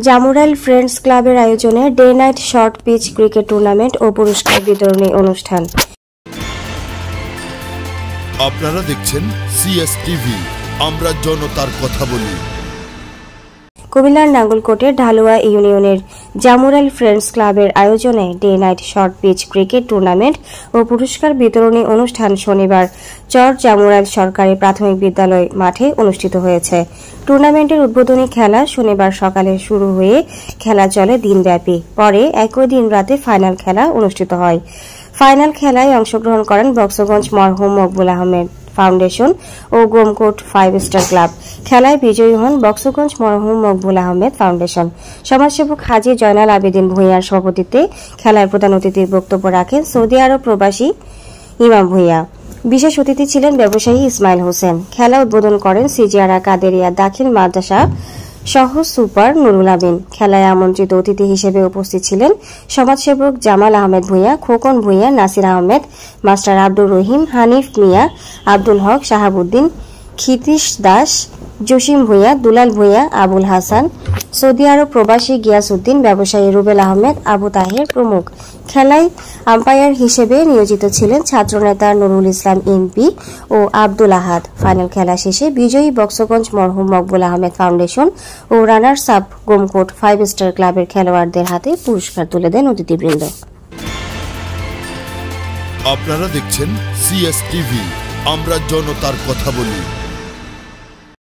জামুরাইল friends ক্লাবের আয়োজনে day night short pitch cricket tournament ও পুরস্কার বিতরণী অনুষ্ঠান। আপনারা দেখছেন সিএসটিভি, আমরা জনতার কথা বলি। কুমিল্লার নাঙ্গলকোটের ঢালুয়া ইউনিয়নের জামুরাইল ফ্রেন্ডস ক্লাবের আয়োজনে day night short pitch cricket tournament ও পুরস্কার বিতরণী অনুষ্ঠান শনিবার চর জামুরাইল সরকারি প্রাথমিক বিদ্যালয় মাঠে অনুষ্ঠিত হয়েছে। টুর্নামেন্টের উদ্বোধনী খেলা শনিবার সকালে শুরু হয়ে খেলা চলে দিনব্যাপী। পরে একই দিন রাতে ফাইনাল খেলা অনুষ্ঠিত হয়। ফাইনাল খেলায় অংশগ্রহণ করেন বক্সগঞ্জ মরহুম মকবুল আহমেদ ফাউন্ডেশন ও গোমকোট 5 স্টার ক্লাব। খেলায় বিজয়ী হন বক্সগঞ্জ মরহুম মকবুল আহমেদ ফাউন্ডেশন। সমাজসেবক হাজী জয়নাল আবেদিন ভূঁইয়ার সভাপতিত্বে খেলায় প্রধান অতিথির বক্তব্য রাখেন সৌদি আরব প্রবাসী ইমাম ভূঁইয়া। বিশেষ অতিথি ছিলেন ব্যবসায়ী ইসমাইল হোসেন। খেলা উদ্বোধন করেন সিজিআরা কাদেরিয়া দাখিল মাদ্রাসা সহ সুপার নুরুল আমিন। খেলায় আমন্ত্রিত অতিথি হিসেবে উপস্থিত ছিলেন সমাজসেবক জামাল আহমেদ ভূঁইয়া, খোকন ভূঁইয়া, নাসির আহমেদ, মাস্টার আব্দুর রহিম, হানিফ মিয়া, আব্দুল হক, শাহাবুদ্দিন, ক্ষিতীশ দাস, জসিম ভূঁইয়া, দুলাল ভূঁইয়া, আবুল হাসান, সৌদি আরব প্রবাসী গিয়াসউদ্দিন, ব্যবসায়ী রুবেল আহমেদ, আবু তাহের প্রমুখ। খেলায় আম্পায়ার হিসেবে নিয়োজিত ছিলেন ছাত্রনেতা নুরুল ইসলাম এমপি ও আব্দুল আহাদ। ফাইনাল খেলা শেষে বিজয়ী বক্সগঞ্জ মরহুম মকবুল আহমেদ ফাউন্ডেশন ও রানার্স আপ গোমকোট 5 স্টার ক্লাবের খেলোয়াড়দের হাতে পুরস্কার তুলে দেন অতিথিবৃন্দ। আপনারা দেখছেন সিএসটিভি, আমরা জনতার কথা বলি।